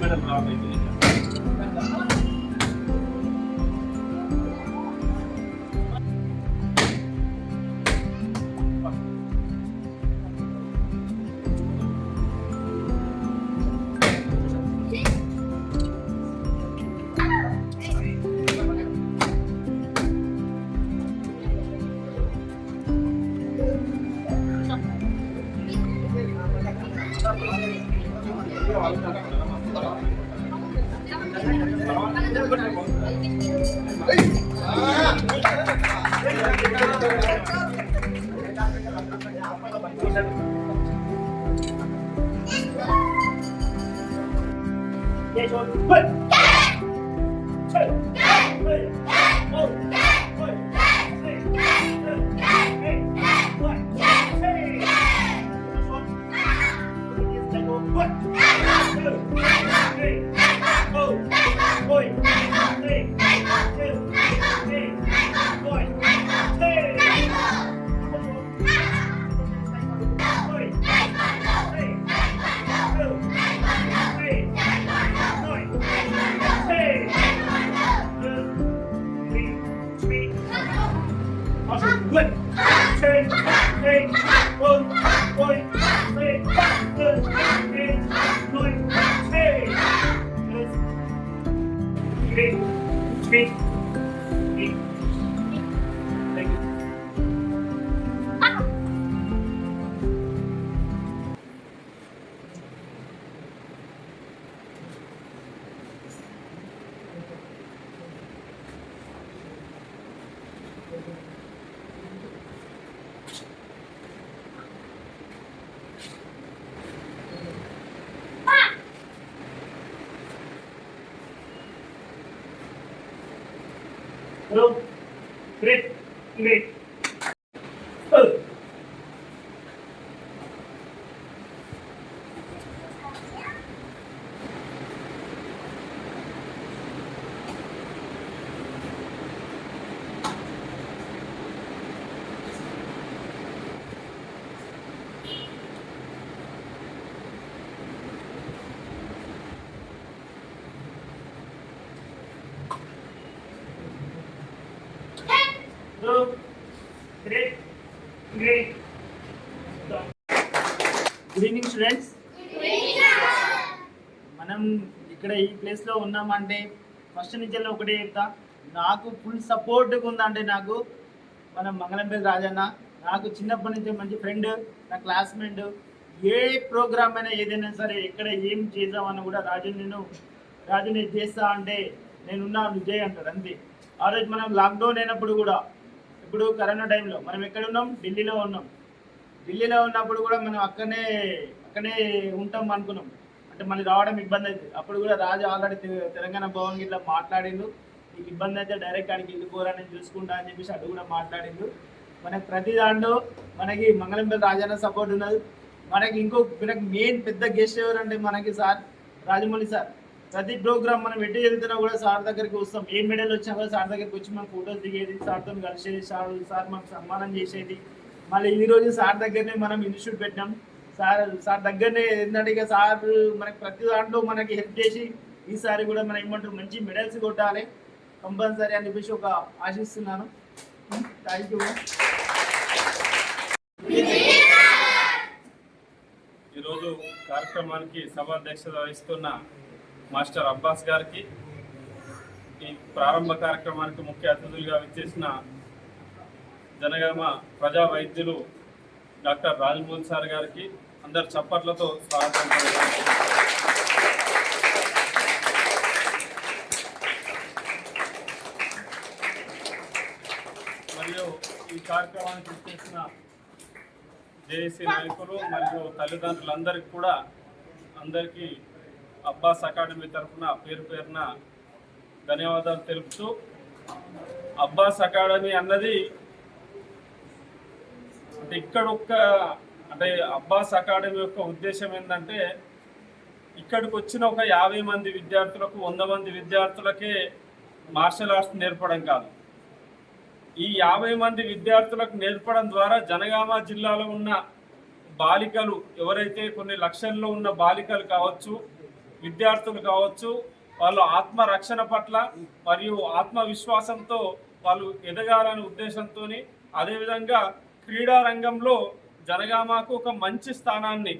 Madam రాబోయే Hello, great, great. Hello, great, great. Good evening, students. మనం ఇక్కడ ఈ ప్లేస్లో ఉన్నామంటే ఫస్ట్ నుంచి ఒకటే చెప్తా, నాకు ఫుల్ సపోర్ట్గా ఉందంటే నాకు మన మంగళంపల్లి రాజన్న. నాకు చిన్నప్పటి నుంచి మంచి ఫ్రెండ్, నా క్లాస్మేట్. ఏ ప్రోగ్రామ్ అయినా ఏదైనా సరే ఎక్కడ ఏం చేద్దామన్నా కూడా రాజు నేను చేస్తా అంటే నేనున్నా నువ్వు చేయి అంటాడు అంతే. ఆ రోజు మనం లాక్డౌన్ అయినప్పుడు కూడా, ఇప్పుడు కరోనా టైంలో మనం ఎక్కడ ఉన్నాం, ఢిల్లీలో ఉన్నాం. ఢిల్లీలో ఉన్నప్పుడు కూడా మనం అక్కడే ఉంటాం అనుకున్నాం, అంటే మళ్ళీ రావడం ఇబ్బంది అవుతుంది. అప్పుడు కూడా రాజు ఆల్రెడీ తెలంగాణ భవన్ ఇట్లా మాట్లాడిండు, నీకు ఇబ్బంది అయితే డైరెక్ట్ ఆడికి వెళ్ళిపోరా నేను చూసుకుంటా అని చెప్పేసి అటు కూడా మాట్లాడిండు. మనకు ప్రతి దాంట్లో మనకి మంగళంపల్లి రాజన్న సపోర్ట్ ఉన్నది. మనకి మెయిన్ పెద్ద గెస్ట్ ఎవరంటే మనకి సార్ రాజమౌళి సార్. ప్రతి ప్రోగ్రామ్ మనం ఎటు వెళ్తున్నా కూడా సార్ దగ్గరికి వస్తాం. ఏ మెడల్ వచ్చినా కూడా సార్ దగ్గరికి వచ్చి మనం ఫోటోస్ దిగేది, సార్తో కలిసేది, సార్ మనకు సన్మానం చేసేది. మళ్ళీ ఈరోజు సార్ దగ్గరనే మనం ఇన్స్టిట్యూట్ పెట్టినాం. సార్ దగ్గరనే ఏంటంటే ఇక సార్ మనకి ప్రతి దాంట్లో మనకి హెల్ప్ చేసి ఈసారి కూడా మనం ఏమంటారు మంచి మెడల్స్ కొట్టాలి కంపల్సరీ అని చెప్పేసి ఒక ఆశిస్తున్నాను. Thank you. ఈరోజు కార్యక్రమానికి సభాధ్యక్షత వహిస్తున్న మాస్టర్ అబ్బాస్ గారికి, ఈ ప్రారంభ కార్యక్రమానికి ముఖ్య అతిథులుగా విచ్చేసిన జనగామ ప్రజా వైద్యులు డాక్టర్ రాజమౌళి సార్ గారికి అందరు చప్పట్లతో స్వాగతం. మరియు ఈ కార్యక్రమానికి విచ్చేసిన జేఏసీ నాయకులు మరియు తల్లిదండ్రులందరికీ కూడా అందరికీ అబ్బాస్ అకాడమీ తరఫున పేరు పేరున ధన్యవాదాలు తెలుపుతూ, అబ్బాస్ అకాడమీ అన్నది అంటే అబ్బాస్ అకాడమీ యొక్క ఉద్దేశం ఏంటంటే, ఇక్కడికి వచ్చిన ఒక 50 మంది విద్యార్థులకు 100 మంది విద్యార్థులకే మార్షల్ ఆర్ట్స్ నేర్పడం కాదు. ఈ 50 మంది విద్యార్థులకు నేర్పడం ద్వారా జనగామ జిల్లాలో ఉన్న బాలికలు ఎవరైతే కొన్ని లక్షల్లో ఉన్న బాలికలు కావచ్చు, విద్యార్థులు కావచ్చు, వాళ్ళు ఆత్మరక్షణ పట్ల మరియు ఆత్మవిశ్వాసంతో వాళ్ళు ఎదగాలనే ఉద్దేశంతో, అదేవిధంగా క్రీడా రంగంలో జనగామకు ఒక మంచి స్థానాన్ని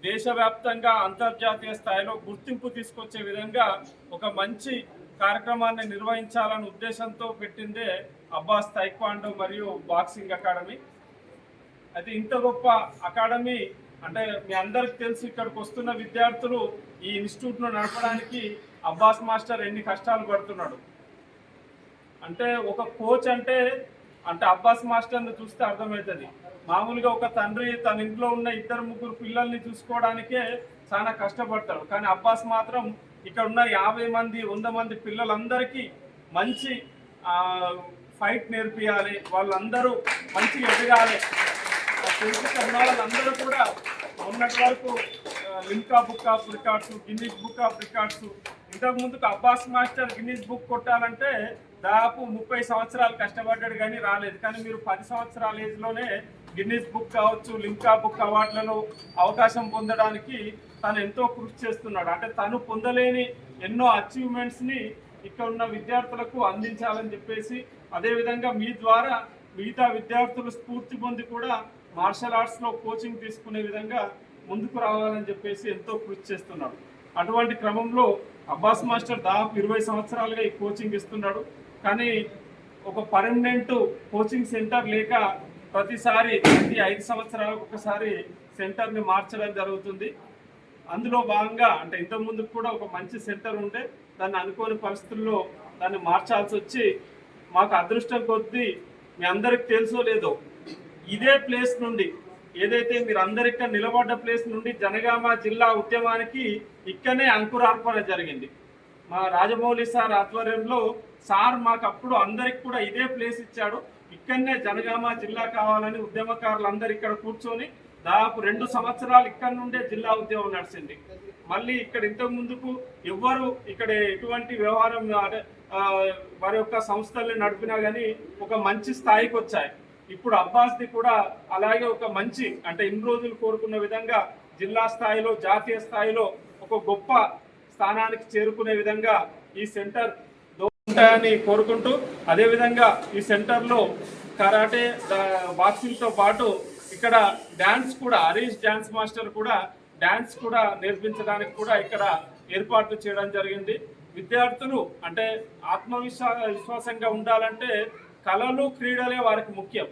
దేశవ్యాప్తంగా అంతర్జాతీయ స్థాయిలో గుర్తింపు తీసుకొచ్చే విధంగా ఒక మంచి కార్యక్రమాన్ని నిర్వహించాలనే ఉద్దేశంతో పెట్టిందే అబ్బాస్ తైక్వాండో మరియు బాక్సింగ్ అకాడమీ. అయితే ఇంత గొప్ప అకాడమీ అంటే మీ అందరికి తెలుసు, ఇక్కడికి వస్తున్న విద్యార్థులు ఈ ఇన్స్టిట్యూట్ను నడపడానికి అబ్బాస్ మాస్టర్ ఎన్ని కష్టాలు పడుతున్నాడు. అంటే ఒక కోచ్ అంటే అబ్బాస్ మాస్టర్ని చూస్తే అర్థమవుతుంది. మామూలుగా ఒక తండ్రి తన ఇంట్లో ఉన్న 2-3 పిల్లల్ని చూసుకోవడానికే చాలా కష్టపడతాడు. కానీ అబ్బాస్ మాత్రం ఇక్కడ ఉన్న 50 మంది 100 మంది పిల్లలందరికీ మంచి ఫైట్ నేర్పియాలి, వాళ్ళందరూ మంచిగా ఎదగాలి. వాళ్ళందరూ కూడా ఉన్నటి వరకు Limca book of records, Guinness book of records, ఇంతకుముందుకు అబ్బాస్ మాస్టర్ గిన్నీస్ బుక్ కొట్టాలంటే దాదాపు 30 సంవత్సరాలు కష్టపడ్డాడు కానీ రాలేదు. కానీ మీరు 10 సంవత్సరాల ఏజ్లోనే గిన్నీస్ బుక్ కావచ్చు, లిమ్కా బుక్ అవార్డులలో అవకాశం పొందడానికి తను ఎంతో కృషి చేస్తున్నాడు. అంటే తను పొందలేని ఎన్నో అచీవ్మెంట్స్ని ఇక్కడ ఉన్న విద్యార్థులకు అందించాలని చెప్పేసి, అదేవిధంగా మీ ద్వారా మిగతా విద్యార్థులు స్ఫూర్తి పొంది కూడా మార్షల్ ఆర్ట్స్లో కోచింగ్ తీసుకునే విధంగా ముందుకు రావాలని చెప్పేసి ఎంతో కృషి చేస్తున్నాడు. అటువంటి క్రమంలో అబ్బాస్ మాస్టర్ దాదాపు 20 సంవత్సరాలుగా ఈ కోచింగ్ ఇస్తున్నాడు. కానీ ఒక పర్మనెంట్ కోచింగ్ సెంటర్ లేక ప్రతి 5 సంవత్సరాలకు ఒకసారి సెంటర్ని మార్చడం జరుగుతుంది. అందులో భాగంగా అంటే ఇంతకుముందు కూడా ఒక మంచి సెంటర్ ఉంటే దాన్ని అనుకోని పరిస్థితుల్లో దాన్ని మార్చాల్సి వచ్చి, మాకు అదృష్టం కొద్దీ మీ అందరికి తెలుసో లేదో ఇదే ప్లేస్ నుండి, ఏదైతే మీరు అందరిక్కడ నిలబడ్డ ప్లేస్ నుండి జనగామ జిల్లా ఉద్యమానికి ఇక్కడనే అంకురార్పణ జరిగింది. మా రాజమౌళి సార్ ఆధ్వర్యంలో సార్ మాకు అప్పుడు అందరికి కూడా ఇదే ప్లేస్ ఇచ్చాడు. ఇక్కడనే జనగామ జిల్లా కావాలని ఉద్యమకారులు అందరు ఇక్కడ కూర్చొని దాదాపు 2 సంవత్సరాలు ఇక్కడ నుండే జిల్లా ఉద్యమం నడిచింది. మళ్ళీ ఇక్కడ ఇంతకు ముందుకు ఎవ్వరు ఇక్కడ ఎటువంటి వ్యవహారం వారి యొక్క సంస్థల్ని నడిపినా కానీ ఒక మంచి స్థాయికి వచ్చాయి. ఇప్పుడు అబ్బాస్ది కూడా అలాగే ఒక మంచి అంటే ఇన్ని రోజులు కోరుకున్న విధంగా జిల్లా స్థాయిలో, జాతీయ స్థాయిలో ఒక గొప్ప స్థానానికి చేరుకునే విధంగా ఈ సెంటర్ ఉంటాయని కోరుకుంటూ, అదేవిధంగా ఈ సెంటర్లో కరాటే, బాక్సింగ్తో పాటు ఇక్కడ డ్యాన్స్ కూడా, హరీష్ డ్యాన్స్ మాస్టర్ కూడా డ్యాన్స్ కూడా నేర్పించడానికి కూడా ఇక్కడ ఏర్పాట్లు చేయడం జరిగింది. విద్యార్థులు అంటే విశ్వాసంగా ఉండాలంటే కళలు, క్రీడలే వారికి ముఖ్యం.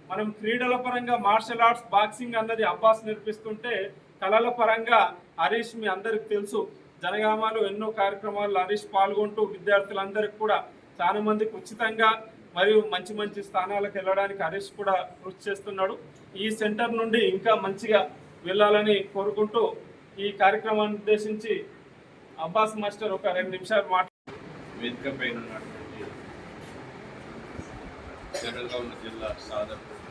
మనం క్రీడల పరంగా మార్షల్ ఆర్ట్స్, బాక్సింగ్ అన్నది అబ్బాస్ నేర్పిస్తుంటే, కళల పరంగా హరీష్ మీ అందరికి తెలుసు, జనగామలో ఎన్నో కార్యక్రమాల్లో హరీష్ పాల్గొంటూ విద్యార్థులందరికీ కూడా చాలా మందికి ఉచితంగా మరియు మంచి మంచి స్థానాలకు వెళ్ళడానికి హరీష్ కూడా కృషి చేస్తున్నాడు. ఈ సెంటర్ నుండి ఇంకా మంచిగా వెళ్ళాలని కోరుకుంటూ ఈ కార్యక్రమాన్ని ఉద్దేశించి అబ్బాస్ మాస్టర్ ఒక 2 నిమిషాలు వేదిక పైన ఉన్నటువంటి జనగామ జిల్లా సాధకుడు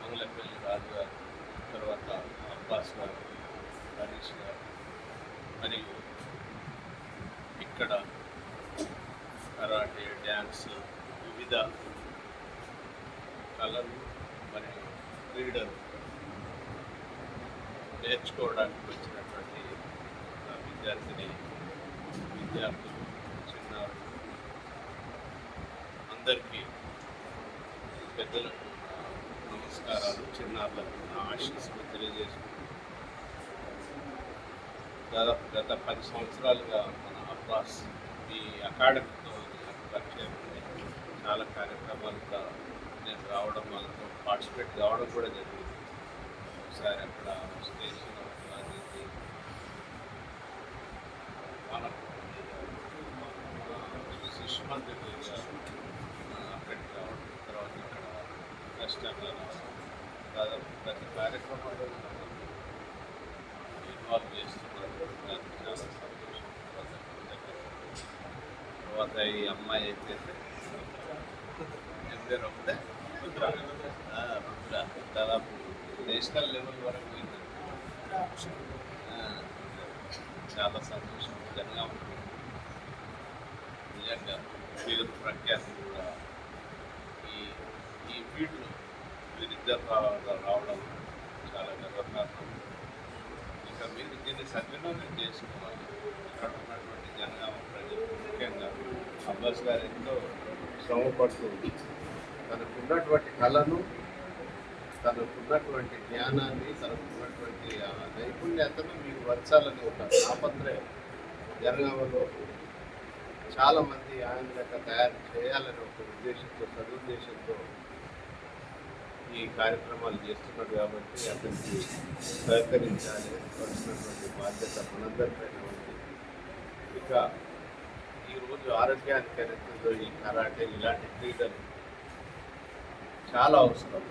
మంగళపల్లి రాజు గారు, తర్వాత అబ్బాస్ గారు, హరీష్ గారు, మరియు ఇక్కడ కరాటే, డ్యాన్స్, వివిధ కళలు మరియు క్రీడలు నేర్చుకోవడానికి వచ్చినటువంటి విద్యార్థులు, చిన్నారు అందరికీ పెద్దలకు నమస్కారాలు, చిన్నారులకు నా ఆశీస్సులు తెలియజేసుకుంటున్నాను. దాదాపు గత 10 సంవత్సరాలుగా మన అబ్బాస్ ఈ అకాడమీతో పరిచయం ఉంది. చాలా కార్యక్రమాలుగా నేను రావడం, వాళ్ళతో పార్టిసిపేట్ కావడం కూడా జరిగింది. ఒకసారి అక్కడ స్టేజ్లో శిశుమంత్రి అక్కడికి రావడం, తర్వాత ఇక్కడ కష్టంగా రావడం, దాదాపు ప్రతి కార్యక్రమంలో ఇన్వాల్వ్ చేస్తున్నారు. దానికి చాలా సంతోషం. తర్వాత ఈ అమ్మాయి అయితే పేరు ఒకటే రుద్ర. దాదాపు నేషనల్ లెవెల్ వరకు పోయింది. చాలా సంతోషం. జనగామ నిజంగా పేరు ప్రఖ్యాతి కూడా ఈ ఫీల్డ్లో వీరిద్దరు రావడం చాలా గర్వకారణం. ఇక మీరు దీన్ని సద్వినియోగం చేసుకోవాలి. ఇక్కడ ఉన్నటువంటి జనగామ ప్రజలు, ముఖ్యంగా అబ్బాస్ గారు ఎంతో శ్రమపడుతూ తనకున్నటువంటి కళను, తనకున్నటువంటి జ్ఞానాన్ని, తనకున్నటువంటి నైపుణ్యతను మీకు వచ్చాలని ఒక తాపత్రయం జనగామలో చాలామంది ఆయన లెక్క తయారు చేయాలని ఒక ఉద్దేశంతో, సదుద్దేశంతో ఈ కార్యక్రమాలు చేస్తున్నారు. కాబట్టి అతనికి సహకరించాలి, వచ్చినటువంటి బాధ్యత మనందరిపైన ఉంది. ఇక ఈరోజు ఆరోగ్యానికి రీతిలో ఈ కరాటే ఇలాంటి క్రీడలు చాలా అవసరం.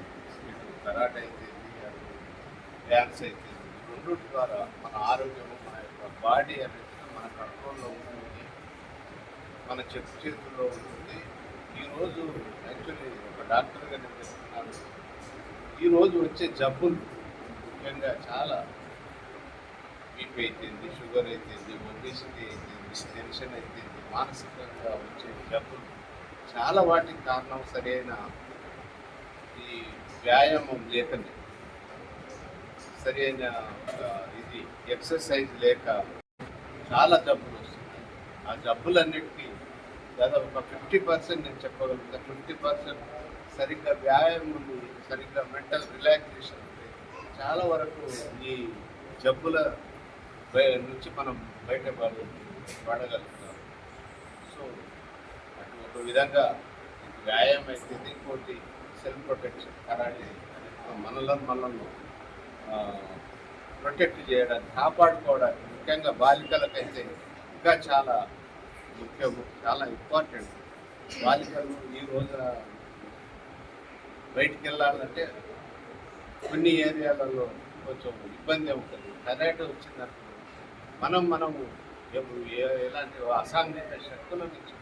ఇటు కరాటే అయితే, డ్యాన్స్ అయితే, రెండింటి ద్వారా మన ఆరోగ్యము, మన యొక్క బాడీ అనేది మన కంట్రోల్లో ఉంటుంది, మన చేతుల్లో ఉంటుంది. ఈరోజు యాక్చువల్లీ ఒక డాక్టర్గా నేను చెప్తున్నాను, ఈరోజు వచ్చే జబ్బులు ముఖ్యంగా చాలా బీపీ అయితేంది, షుగర్ అయితేంది, ఒబేసిటీ అయితేంది, టెన్షన్ అయితేంది, మానసికంగా వచ్చే జబ్బులు చాలా వాటికి కారణం సరైన ఈ వ్యాయామం లేకనే, సరైన ఇది ఎక్సర్సైజ్ లేక చాలా జబ్బులు వస్తున్నాయి. ఆ జబ్బులన్నిటికీ దాదాపు ఒక 50% నేను చెప్పగలుగుతా. 50% సరిగ్గా వ్యాయామం, సరిగ్గా మెంటల్ రిలాక్సేషన్ చాలా వరకు ఈ జబ్బుల నుంచి మనం బయటపడగలుగుతాం. సో అటు ఒక విధంగా వ్యాయామం అయితే, ఇంకోటి సెల్ఫ్ ప్రొటెక్షన్, కరాటే మనలను ప్రొటెక్ట్ చేయడానికి, కాపాడుకోవడానికి, ముఖ్యంగా బాలికలకైతే ఇంకా చాలా ముఖ్యము, చాలా ఇంపార్టెంట్. బాలికలు ఈ రోజున బయటికి వెళ్ళాలంటే కొన్ని ఏరియాలలో కొంచెం ఇబ్బంది ఉంటుంది. కరాటే వచ్చిందనుకో మనము ఎలాంటి అసాంఘిక శక్తుల నుంచి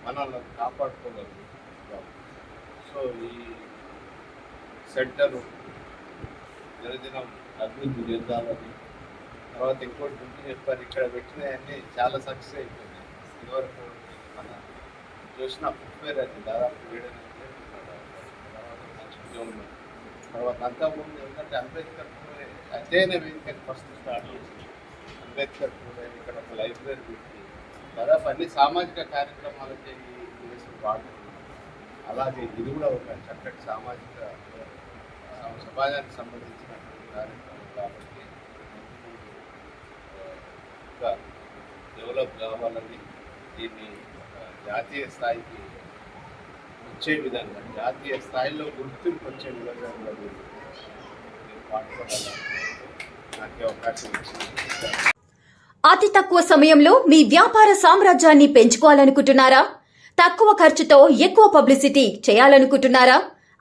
మనల్ని కాపాడుకోగలుగుతాం. సో ఈ సెంటరు దినదినం అభివృద్ధి చెందాలని, తర్వాత ఇంకోటి గుర్తు చెప్పారు, ఇక్కడ పెట్టినవన్నీ చాలా సక్సెస్ అయిపోయినాయి. ఇదివరకు మన చూసిన ఫుట్వేర్ అది దాదాపు 7-8 తర్వాత అంతకుముందు ఏంటంటే అంబేద్కర్ పూలే అధ్యయన వేదికని ఫస్ట్ స్టార్ట్ చేసింది. అంబేద్కర్ పూలే ఇక్కడ ఒక లైబ్రరీ పెట్టి దాదాపు అన్ని సామాజిక కార్యక్రమాలకి ఈ ప్లేస్ వాడుతున్నాం. అలాగే ఇది కూడా ఒక చక్కటి సామాజిక సమాజానికి సంబంధించినటువంటి కార్యక్రమం కాబట్టి ఇంకా డెవలప్ కావాలని, దీన్ని జాతీయ స్థాయికి వచ్చే విధంగా, జాతీయ స్థాయిలో గుర్తింపు వచ్చే విధంగా కూడా నేను పాటుపడాలని నాకు అవకాశం ఇచ్చింది. అతి తక్కువ సమయంలో మీ వ్యాపార సామ్రాజ్యాన్ని పెంచుకోవాలనుకుంటున్నారా? తక్కువ ఖర్చుతో ఎక్కువ పబ్లిసిటీ చేయాలనుకుంటున్నారా?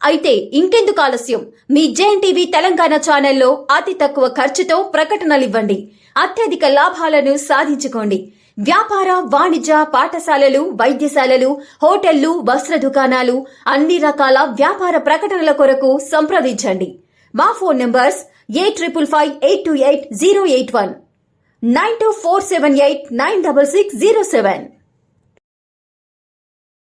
అయితే ఇంకెందుకు ఆలస్యం? మీ జేఎన్టీవీ తెలంగాణ ఛానల్లో అతి తక్కువ ఖర్చుతో ప్రకటనలివ్వండి. అత్యధిక లాభాలను సాధించుకోండి. వ్యాపార, వాణిజ్య, పాఠశాలలు, వైద్యశాలలు, హోటళ్లు, వస్త్ర దుకాణాలు, అన్ని రకాల వ్యాపార ప్రకటనల కొరకు సంప్రదించండి. మా ఫోన్ నంబర్స్ 8558288081, 9247896607.